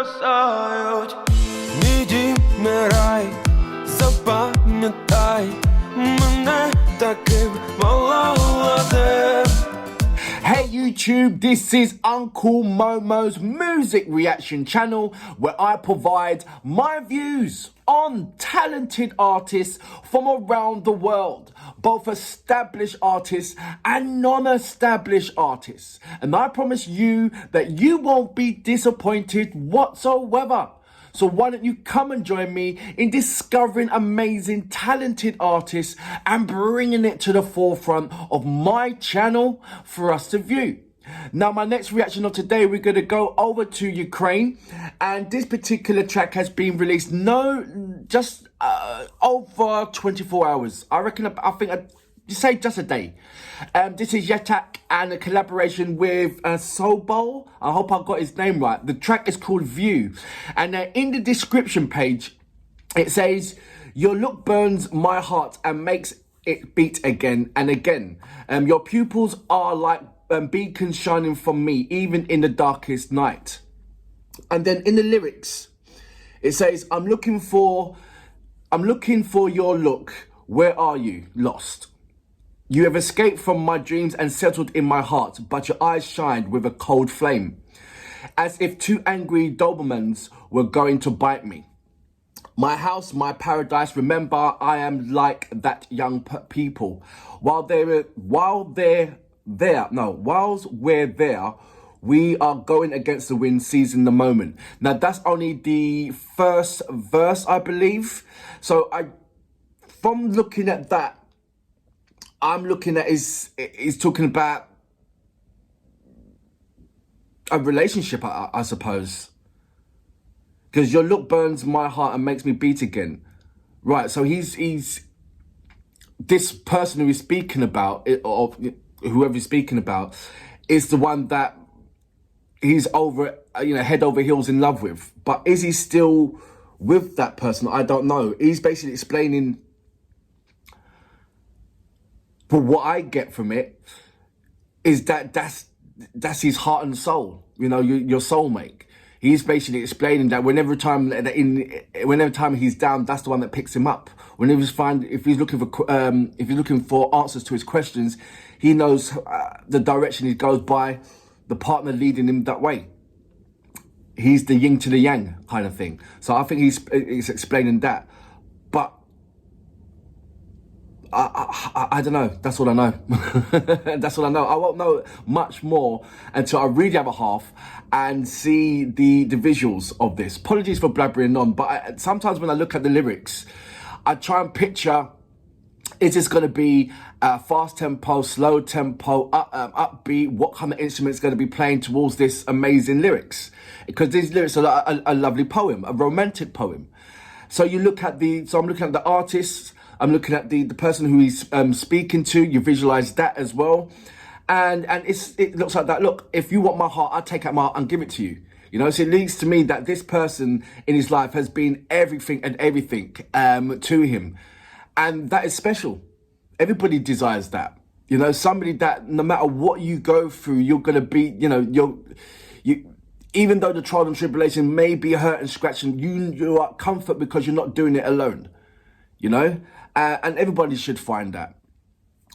покусають. Мій дім не рай, запам'ятай мене таким молодим. Hey YouTube, this is Uncle Momo's music reaction channel where I provide my views on talented artists from around the world, both established artists and non-established artists. And I promise you that you won't be disappointed whatsoever. So why don't you come and join me in discovering amazing, talented artists and bringing it to the forefront of my channel for us to view. Now, my next reaction of today, we're going to go over to Ukraine, and this particular track has been released just over 24 hours. I think you say just a day. This is Yaktak and a collaboration with SOBOL. I hope I got his name right. The track is called View. And in the description page, it says, your look burns my heart and makes it beat again and again. Your pupils are like beacons shining from me, even in the darkest night. And then in the lyrics, it says, I'm looking for your look. Where are you? Lost. You have escaped from my dreams and settled in my heart, but your eyes shined with a cold flame, as if two angry Dobermans were going to bite me. My house, my paradise, remember I am like that young people. Whilst we're there, we are going against the wind, seizing the moment. Now that's only the first verse, I believe. So from looking at that, I'm looking at is talking about a relationship, I suppose. Because your look burns my heart and makes me beat again. Right, so he's this person who he's speaking about, or whoever he's speaking about, is the one that he's head over heels in love with. But is he still with that person? I don't know. He's basically explaining. But what I get from it is that's his heart and soul, your soulmate. He's basically explaining that whenever time he's down, that's the one that picks him up. If he's looking for answers to his questions, he knows the direction he goes by, the partner leading him that way. He's the yin to the yang kind of thing. So I think he's explaining that. But I don't know. That's all I know. That's all I know. I won't know much more until I read the other half and see the visuals of this. Apologies for blabbering on, but sometimes when I look at the lyrics, I try and picture, is this going to be fast tempo, slow tempo, upbeat? What kind of instrument is going to be playing towards this amazing lyrics? Because these lyrics are a lovely poem, a romantic poem. So I'm looking at the artists, I'm looking at the person who he's speaking to. You visualize that as well. And it looks like that. Look, if you want my heart, I'll take out my heart and give it to you. So it leads to me that this person in his life has been everything to him. And that is special. Everybody desires that. Somebody that no matter what you go through, you're going to be, even though the trial and tribulation may be hurt and scratching, you are comfort because you're not doing it alone. And everybody should find that.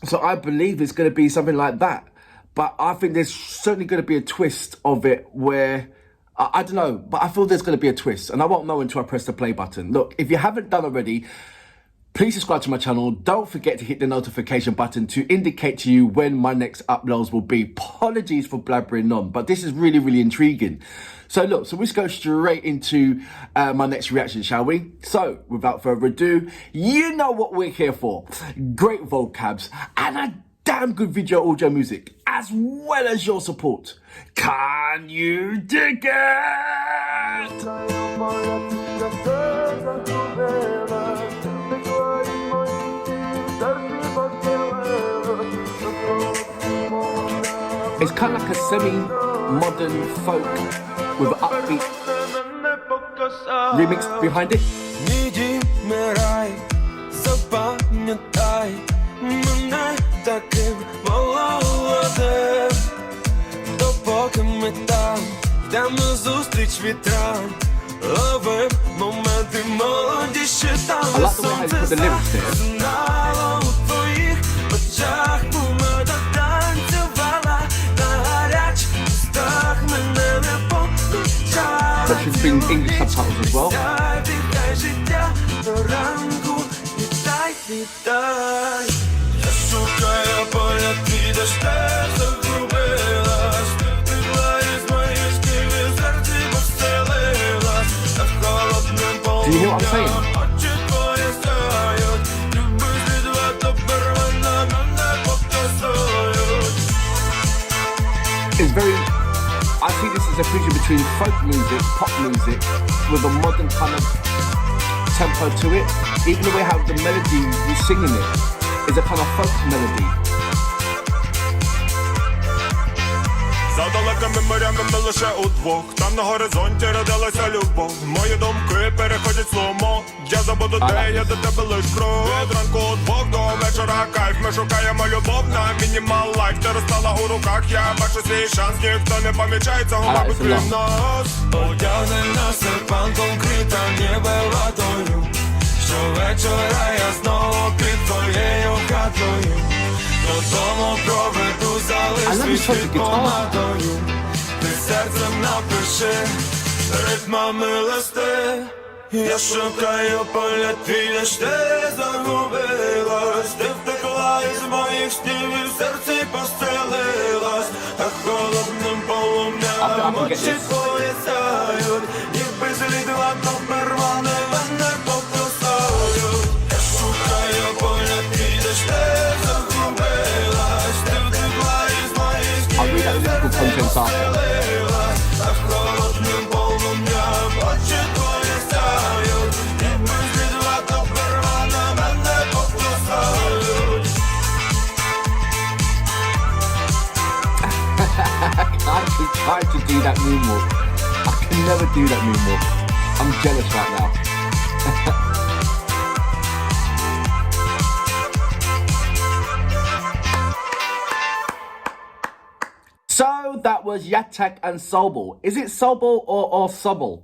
So I believe it's going to be something like that. But I think there's certainly going to be a twist of it where, I don't know, but I feel there's going to be a twist. And I won't know until I press the play button. Look, if you haven't done already, please subscribe to my channel. Don't forget to hit the notification button to indicate to you when my next uploads will be. Apologies for blabbering on, but this is really, really intriguing. So look, let's go straight into my next reaction, shall we? So, without further ado, you know what we're here for. Great vocabs and a damn good video audio music, as well as your support. Can you dig it? It's kind of like a semi-modern folk with an upbeat remix behind it. Запам'ятай мене таким молодим, допоки ми там йдем назустріч вітрам, ловим моменти молоді, ще там I like the way how you put the lyrics there. знало у твоїх очах, помада танцювала на гарячих устах, мене не помічала. But she's been English subtitles as well. Вітай життя до ранку, вітай, вітай. Я шукаю погляд, підеш, те загубилась. Ти втекла із моїх снів, і серці постелилась. На холодним Do you hear what I'm saying? очі твої сяють. Люби слідва добермана, мене показують. It's very, I see this as a fusion between folk music, pop music, with a modern kind of tempo to it. Even the way how the melody you singing it is a kind of folk melody. За далекими морями ми лише удвох. Там на горизонті родилася любов. Мої думки переходять сломо. Я забуду, де я до тебе лиш крок. Від ранку удвох до вечора кайф. Ми шукаємо любов на мінімал лайф. Ти розстала у руках, я бачу свій шанс. Ніхто не помічає цього, мабуть, крім нас. Одягнений на серпанком крита ніби ватою. Щовечора я знову під твоєю хатою. Додому проведу, залиш свічки помадою. Ти серцем напиши, ритмами листи. Я шукаю погляд, підеш, ти загубилась. Ти втекла із моїх снів, і в серці постелилась. А холодним полум'ям очі твої сяють. Ніби злідла добермани, мене покусають. Я шукаю погляд, підеш, ти загубилась. Ти втекла із моїх снів, і в серці постелилась. А холодним полум'ям очі твої сяють. Ніби злідла добермани, мене покусають. I keep trying to do that moonwalk. I can never do that moonwalk. I'm jealous right now. So that was Yaktak and SOBOL. Is it SOBOL or SOBOL?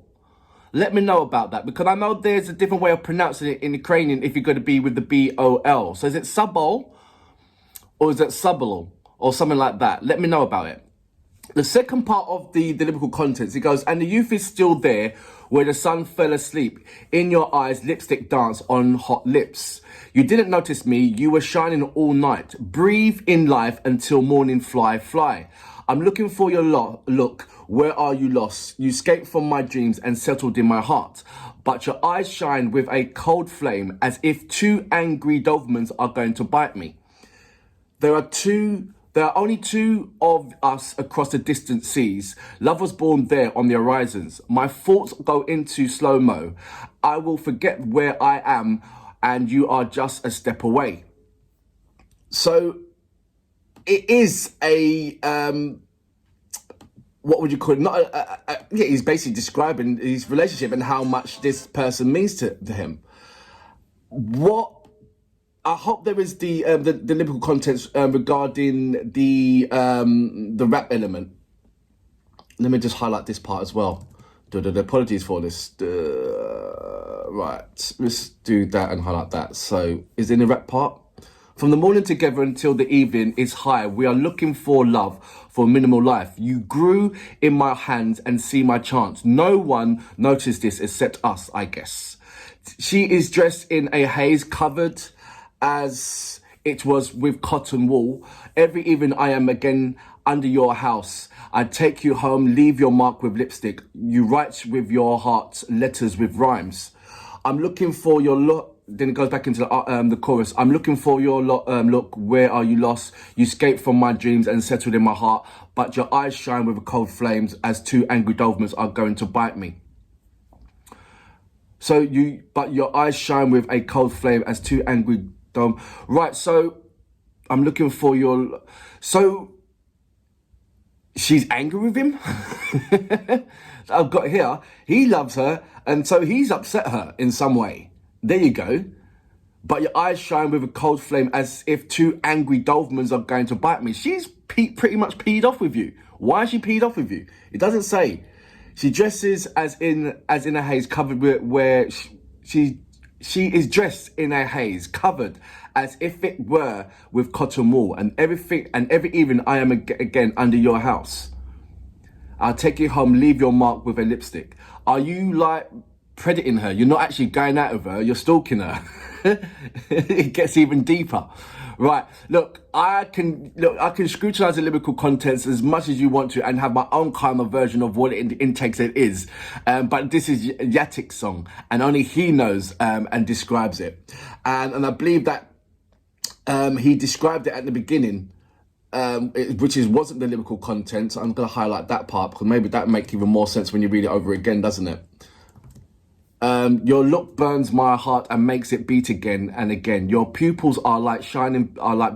Let me know about that, because I know there's a different way of pronouncing it in Ukrainian if you're going to be with the B-O-L. So is it SOBOL or is it SOBOL or something like that? Let me know about it. The second part of the lyrical contents, it goes, and the youth is still there where the sun fell asleep. In your eyes, lipstick dance on hot lips. You didn't notice me, you were shining all night. Breathe in life until morning, fly, fly. I'm looking for your look, where are you lost? You escaped from my dreams and settled in my heart. But your eyes shine with a cold flame, as if two angry Dobermans are going to bite me. There are only two of us across the distant seas. Love was born there on the horizons. My thoughts go into slow-mo. I will forget where I am and you are just a step away. So it is a, what would you call it? Not yeah, he's basically describing his relationship and how much this person means to him. I hope there is the lyrical contents regarding the rap element. Let me just highlight this part as well. Apologies for this. Right, let's do that and highlight that. So, is in the rap part. From the morning together until the evening is high. We are looking for love, for minimal life. You grew in my hands and see my chance. No one noticed this except us, I guess. She is dressed in a haze covered as it was with cotton wool. Every evening I am again under your house. I take you home, leave your mark with lipstick. You write with your heart letters with rhymes. I'm looking for your look. Then it goes back into the chorus. I'm looking for your look. Where are you lost? You escaped from my dreams and settled in my heart. But your eyes shine with cold flames as two angry Dobermans are going to bite me. But your eyes shine with a cold flame as two angry Right, so I'm looking for your... So she's angry with him? I've got here. He loves her, and so he's upset her in some way. There you go. But your eyes shine with a cold flame as if two angry Dobermans are going to bite me. She's pretty much peed off with you. Why is she peed off with you? It doesn't say. She dresses as in a haze, covered with where she is dressed in a haze, covered as if it were with cotton wool, and every evening I am again under your house. I'll take you home, leave your mark with a lipstick. Are you like predating her? You're not actually going out of her, you're stalking her. It gets even deeper. Right, look, I can scrutinize the lyrical contents as much as you want to and have my own kind of version of what it intakes it is. But this is Yaktak's song, and only he knows and describes it. And I believe that he described it at the beginning, which wasn't the lyrical content. So I'm going to highlight that part because maybe that makes even more sense when you read it over again, doesn't it? Your look burns my heart and makes it beat again and again. Your pupils are like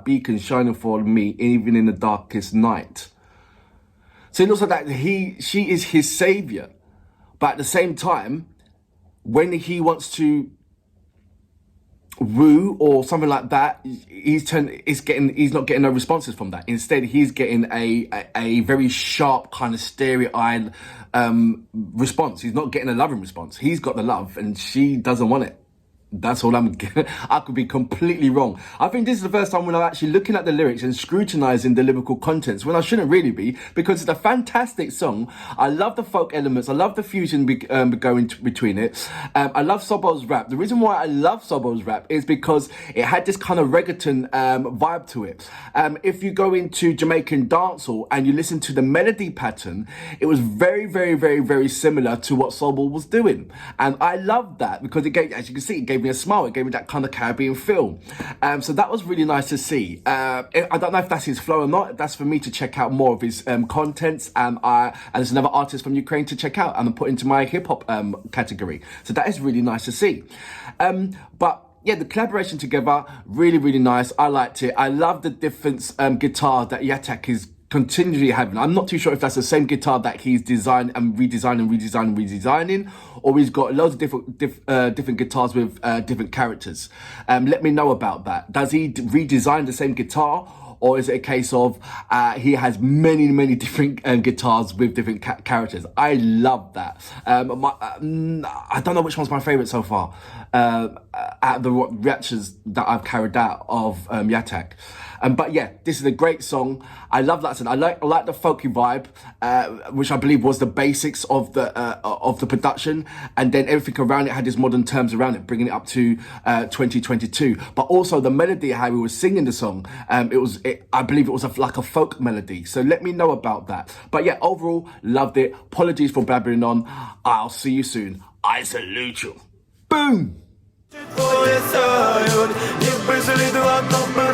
beacons shining for me, even in the darkest night. So it looks like that she is his savior, but at the same time, when he wants to woo or something like that, he's not getting no responses from that. Instead, he's getting a very sharp kind of starry-eyed response. He's not getting a loving response. He's got the love and she doesn't want it. That's all I could be completely wrong. I think this is the first time when I'm actually looking at the lyrics and scrutinizing the lyrical contents, when I shouldn't really be, because it's a fantastic song. I love the folk elements. I love the fusion going between it. I love Sobol's rap. The reason why I love Sobol's rap is because it had this kind of reggaeton vibe to it. If you go into Jamaican dancehall and you listen to the melody pattern, it was very, very, very, very similar to what Sobol was doing. And I love that because it gave, as you can see, it gave me a smile. It gave me that kind of Caribbean feel. So that was really nice to see. I don't know if that's his flow or not. That's for me to check out more of his contents. And there's another artist from Ukraine to check out and put into my hip hop category. So that is really nice to see. But yeah, the collaboration together, really, really nice. I liked it. I love the different guitar that Yaktak is continually having. I'm not too sure if that's the same guitar that he's designed and redesigning, or he's got loads of different guitars with different characters. Let me know about that. Does he redesign the same guitar, or is it a case of he has many different guitars with different characters? I love that. I don't know which one's my favourite so far out of the reactions that I've carried out of Yaktak. But yeah, this is a great song. I love that song. I like the folky vibe, which I believe was the basics of the production, and then everything around it had these modern terms around it, bringing it up to 2022. But also the melody, how we were singing the song, I believe it was like a folk melody. So let me know about that. But yeah, overall, loved it. Apologies for blabbering on. I'll see you soon. I salute you. Boom. Твої сяють, ніби сліди одному